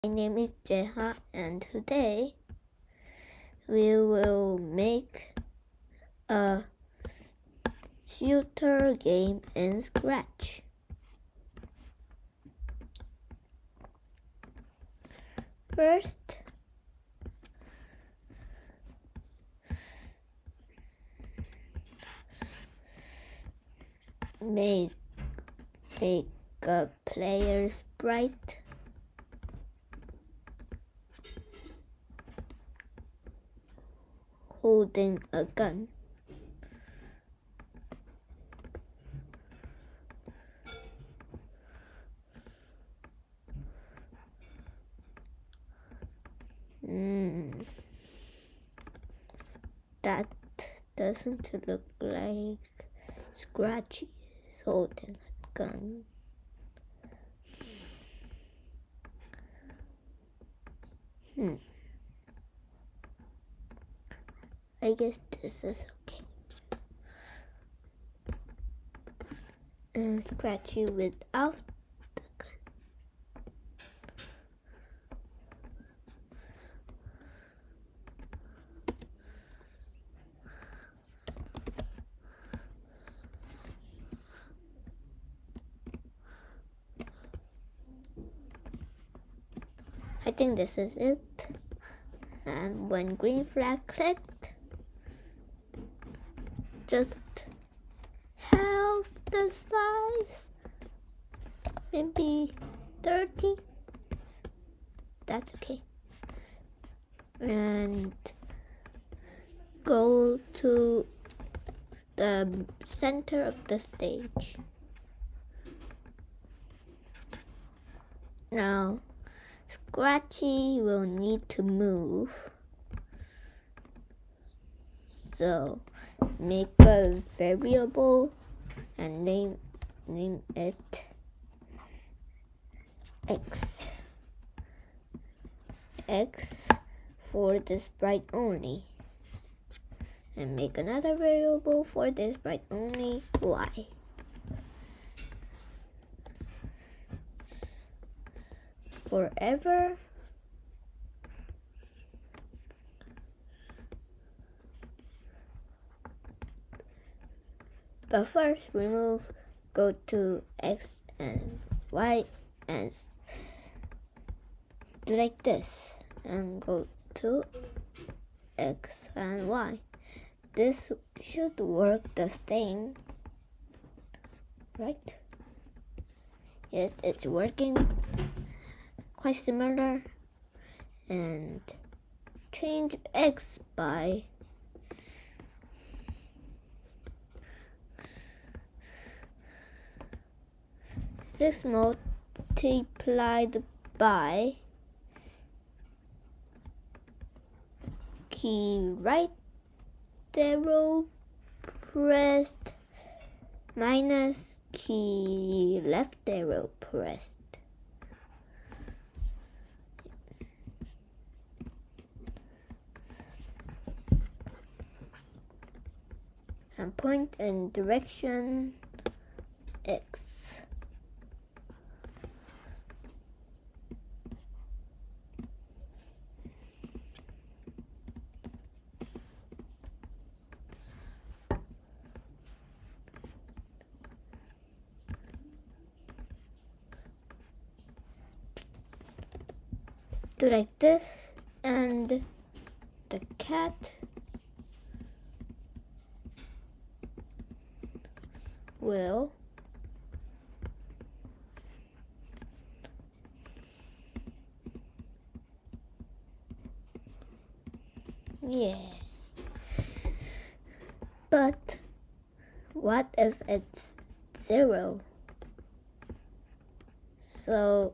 My name is Jeha, and today we will make a shooter game in Scratch. First, make a player sprite. Holding a gun. That doesn't look like Scratchy is holding a gun. I guess this is okay. And Scratchy without the gun. I think this is it. And when green flag clicked, just half the size, maybe 30. That's okay. And go to the center of the stage. Now, Scratchy will need to move. So, make a variable and name it X for the sprite only. And make another variable for this sprite only, Y. Forever. But first, go to X and Y and do like this. And go to X and Y. This should work the same, right? Yes, it's working. Quite similar. And change X by six multiplied by key right arrow pressed minus key left arrow pressed. And point in direction X. Do like this, and the cat will But what if it's 0? So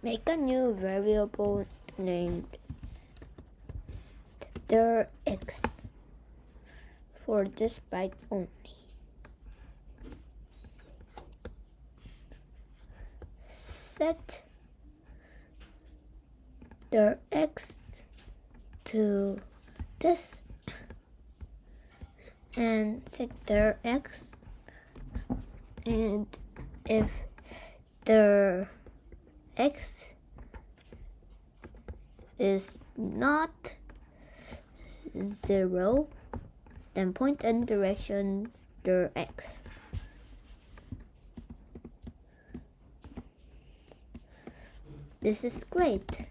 make a new variable named dir_x for this byte only. Set dir_x to this and set dir_x, and if the x is not 0, then point in direction the x. This is great.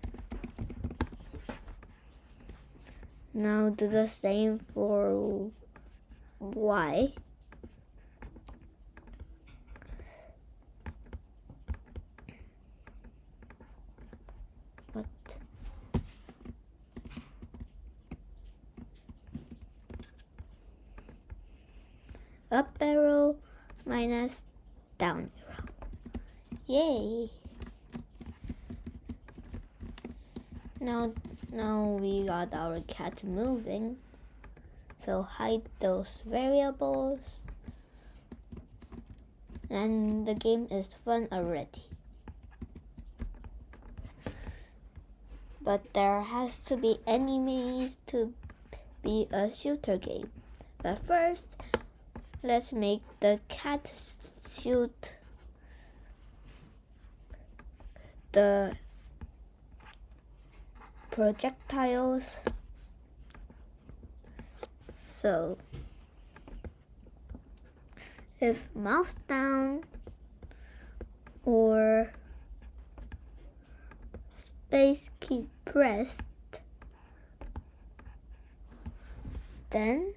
Now do the same for y. What? Up arrow minus down arrow. Yay! Now we got our cat moving. So hide those variables. And the game is fun already. But there has to be enemies to be a shooter game. But first, let's make the cat shoot the projectiles. So if mouse down or space key pressed, then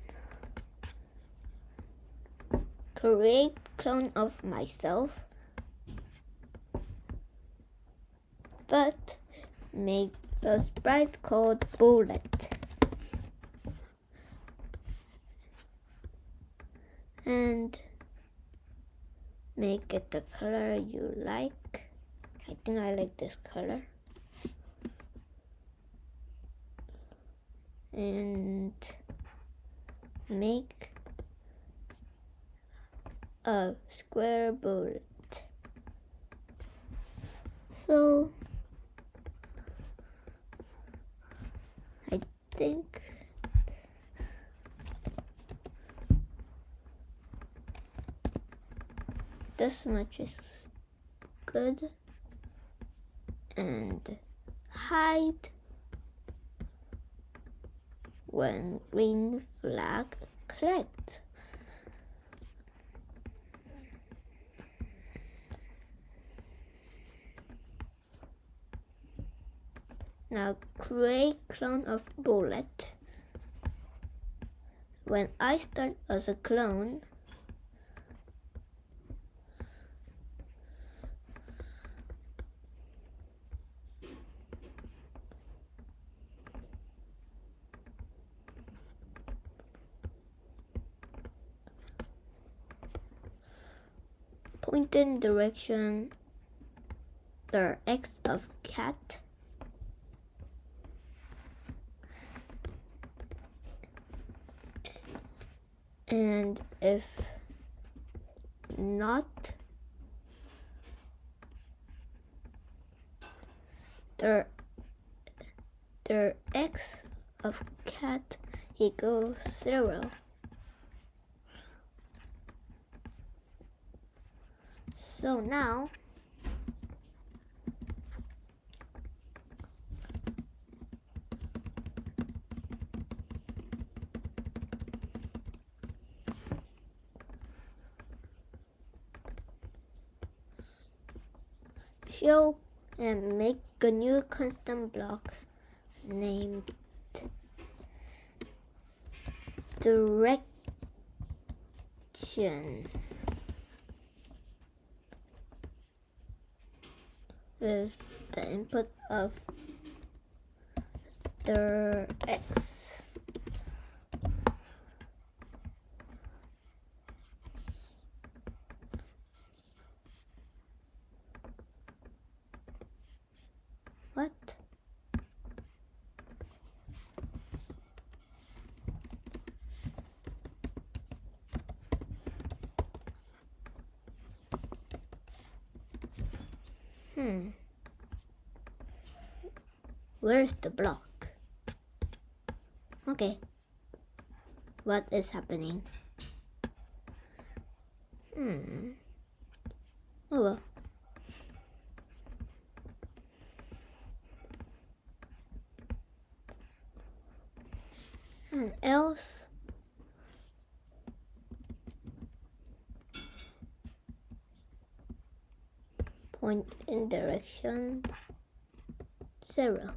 create clone of myself, but make a sprite called Bullet. And make it the color you like. I think I like this color. And make a square bullet. So I think this much is good. And hide when green flag clicked. Now create clone of Bullet. When I start as a clone, point in direction the X of cat. And if not, the X of cat equals 0. So now show and make a new custom block named direction with the input of the X. What? Where's the block? Okay. What is happening? Oh well. and else point in direction 0.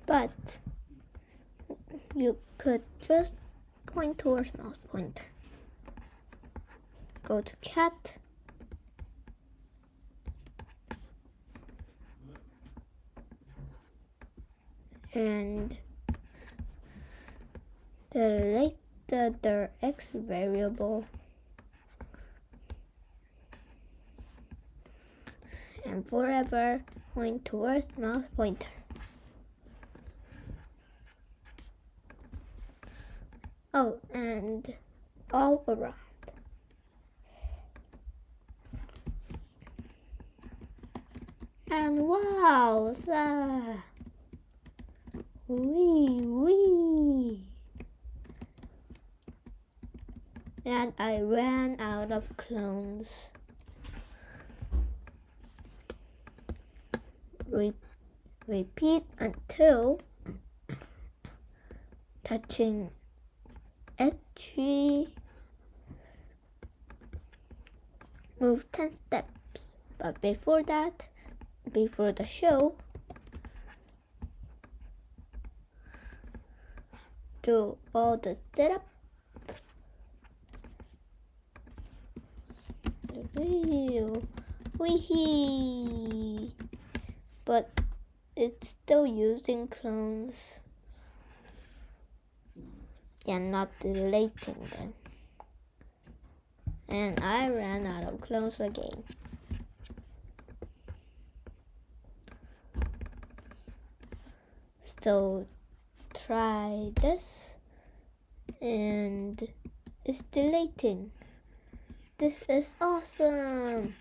But you could just point towards mouse pointer. Go to cat. And delete the x variable. And forever point towards mouse pointer. Oh, and all around. And wow, wee. And I ran out of clones. Repeat until touching edge. Move 10 steps. But before that, before the show, do all the setup. Wee. But it's still using clones and not deleting them. And I ran out of clones again. So try this, and it's deleting. This is awesome.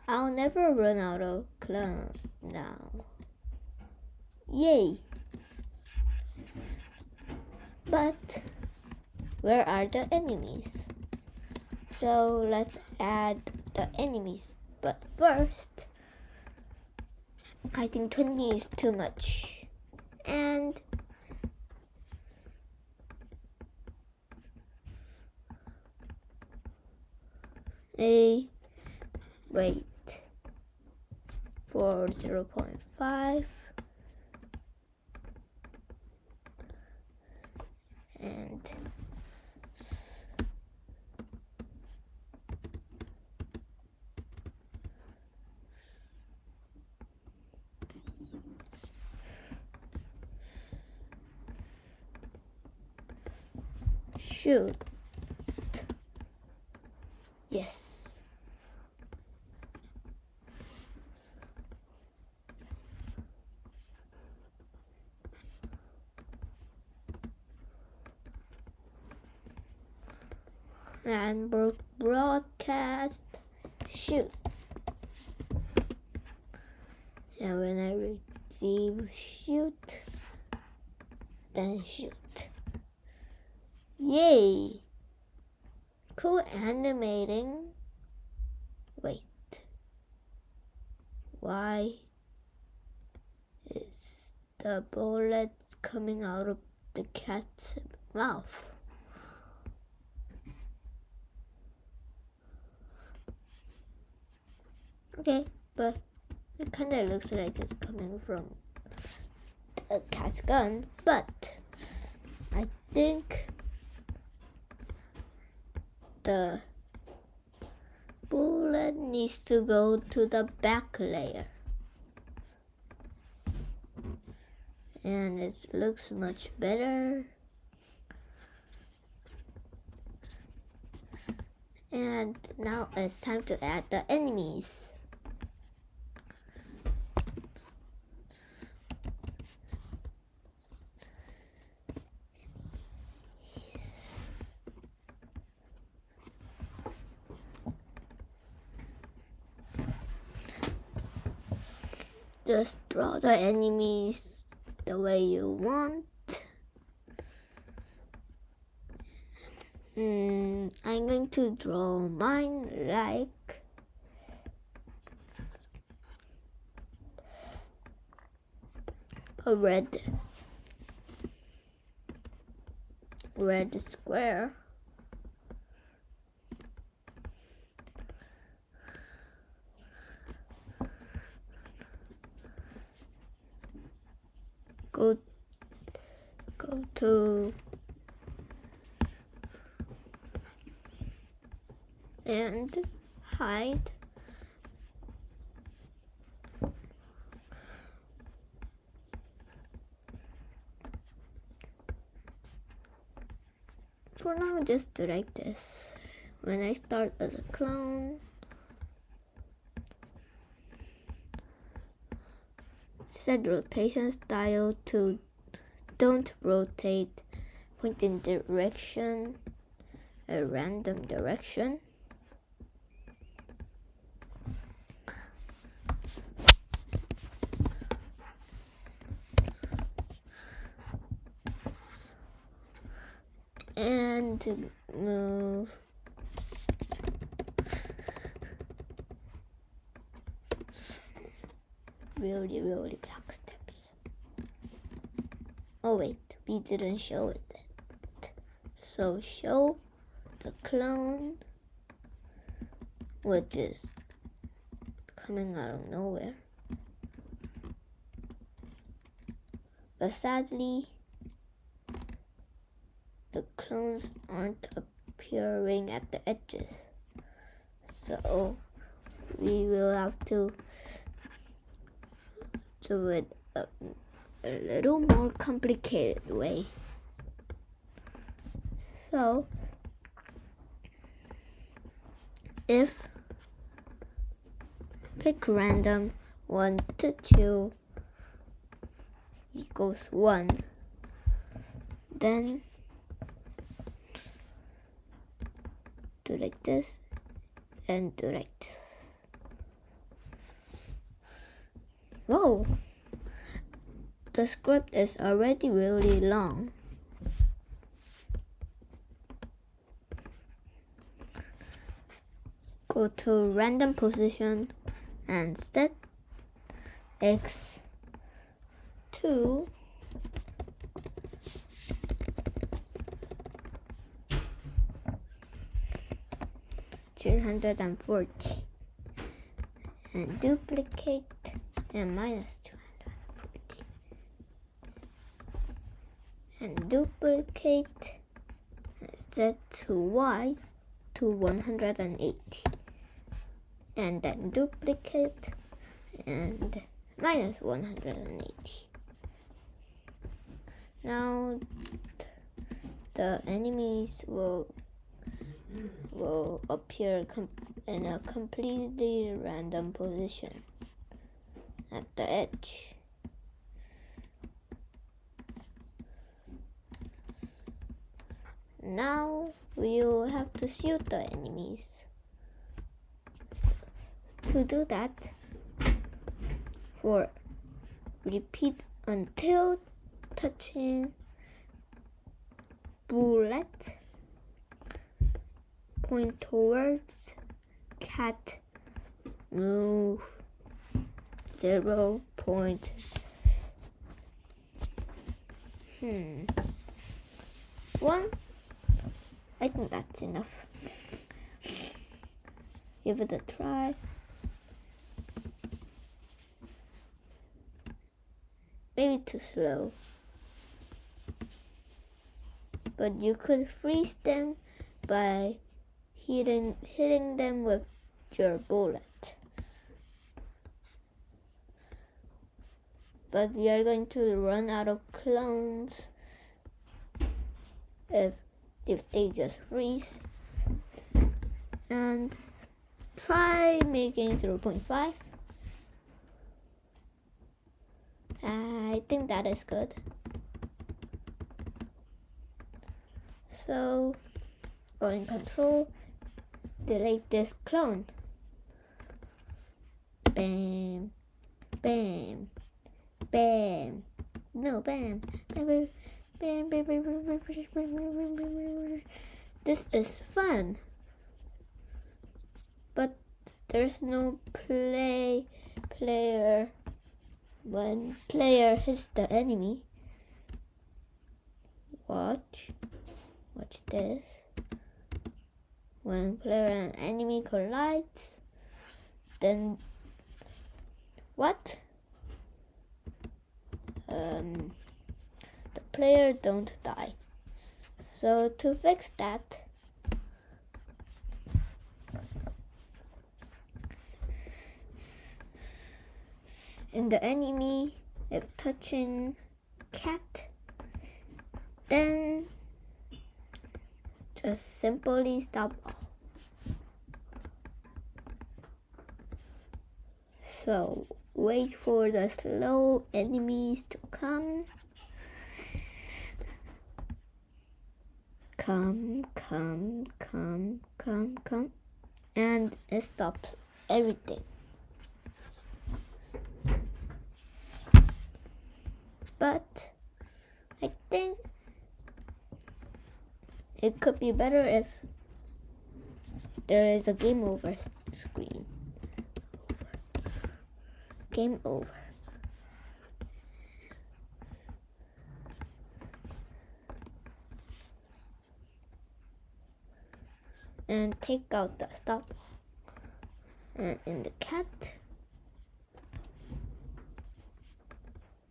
I'll never run out of clone now. Yay. But where are the enemies? So let's add the enemies. But first, I think 20 is too much. And wait for 0.5 and shoot. Yes. And broadcast shoot. And when I receive shoot, then shoot. Yay! Cool animating. Wait. Why is the bullets coming out of the cat's mouth? Okay, but it kind of looks like it's coming from a cat's gun, but I think the bullet needs to go to the back layer. And it looks much better. And now it's time to add the enemies. just draw the enemies the way you want. I'm going to draw mine like a red square. Go to and hide. For now, just do like this. When I start as a clone, set rotation style to don't rotate, point in direction, a random direction. And move really back steps. Oh wait, we didn't show it yet. So show the clone, which is coming out of nowhere. But sadly, the clones aren't appearing at the edges. So we will have to do it a little more complicated way. So if pick random 1 to 2 equals 1, then do like this and do like this. Whoa! The script is already really long. Go to random position and set X to 240 and duplicate and minus 240 and duplicate and set to Y to 180 and then duplicate and minus 180. Now the enemies will appear in a completely random position at the edge. Now we will have to shoot the enemies. So, to do that, repeat until touching bullet, point towards cat, move 0. 1. I think that's enough. Give it a try. Maybe too slow. But you could freeze them by hitting them with your bullet. But we are going to run out of clones if they just freeze. And try making 0.5. I think that is good. So go in control, delete this clone. Bam. Bam. Bam. No, bam. Bam, bam, bam, bam, bam, bam, bam, bam. This is fun. But there's no player. When player hits the enemy. Watch this. When player and enemy collides, then what? The player don't die. So to fix that, and the enemy, if touching cat, then just simply stop. So wait for the slow enemies to come. Come, and it stops everything. But I think it could be better if there is a game over screen. Game over. And take out the stop. And in the cat,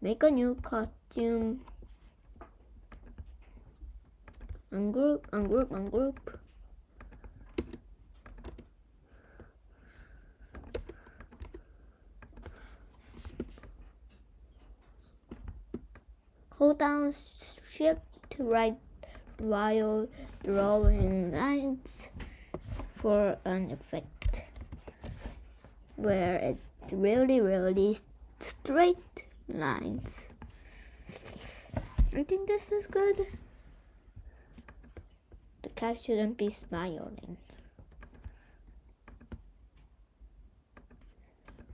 make a new costume. Ungroup. Hold down shift to write while drawing lines for an effect where it's really straight lines. I think this is good. The cat shouldn't be smiling.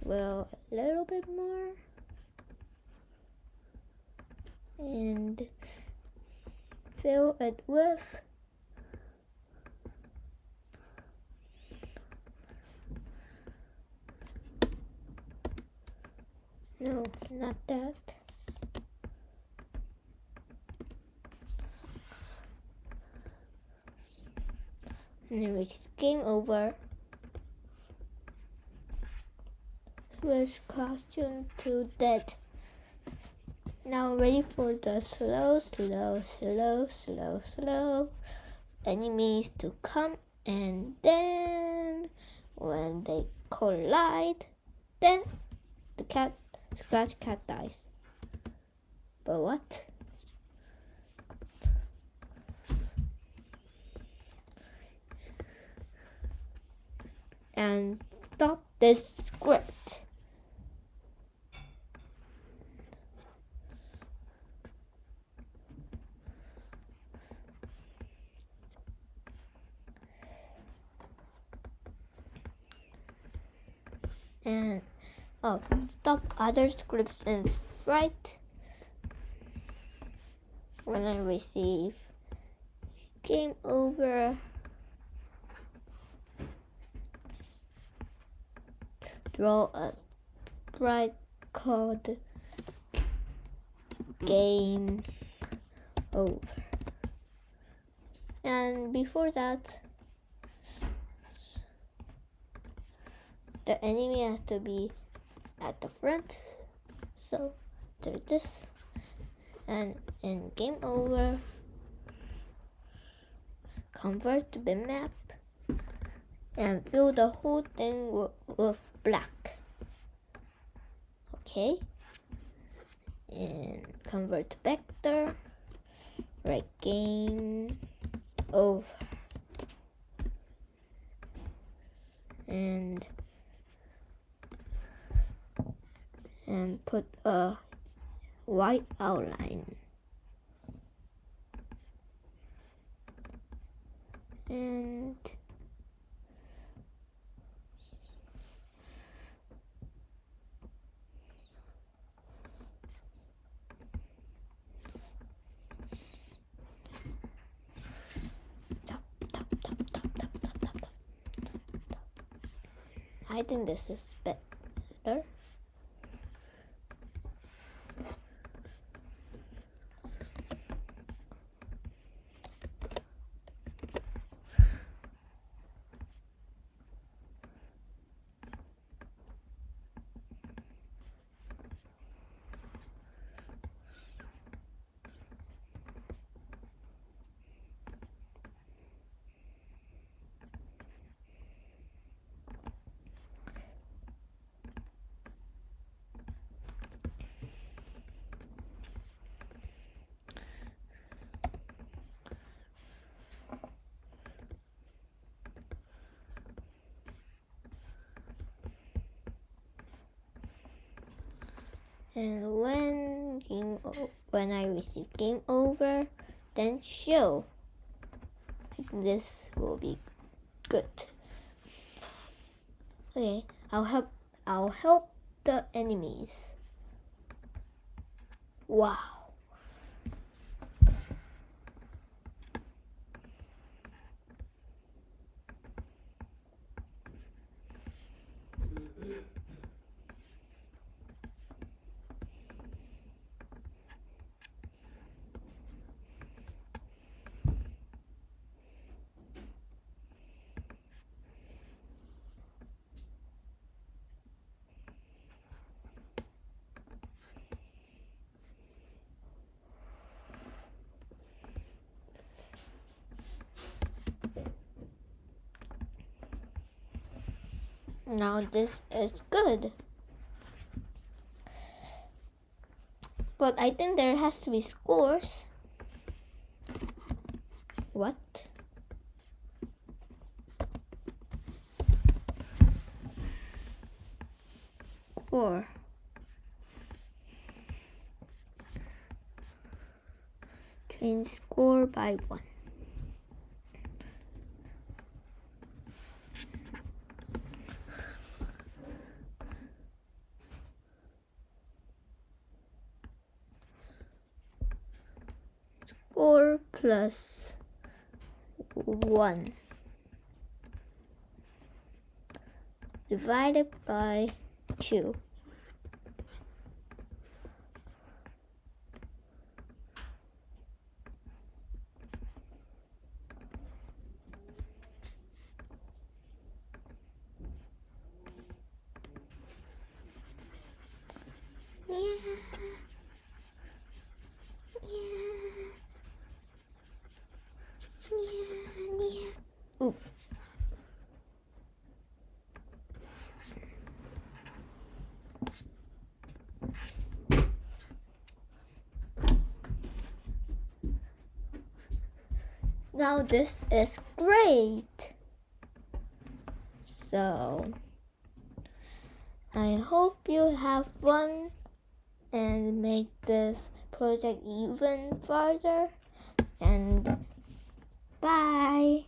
Well, a little bit more. And fill it with no, not that. And then reach game over. Switch costume to dead. Now ready for the slow enemies to come, and then when they collide, then the scratch cat dies. But what? And stop this script. And stop other scripts and write when I receive game over. Draw a sprite called game over. And before that, the enemy has to be at the front. So do this. And in game over, convert to bitmap and fill the whole thing with black. Okay. And convert to vector. Write game over. And put a white outline. And I think this is better. And when I receive game over, then show. This will be good. Okay, I'll help the enemies. Wow. Now this is good. But I think there has to be scores. What? Four. Change score by 1. Score plus 1 divided by 2. Ooh. Now this is great. So I hope you have fun and make this project even farther, and bye.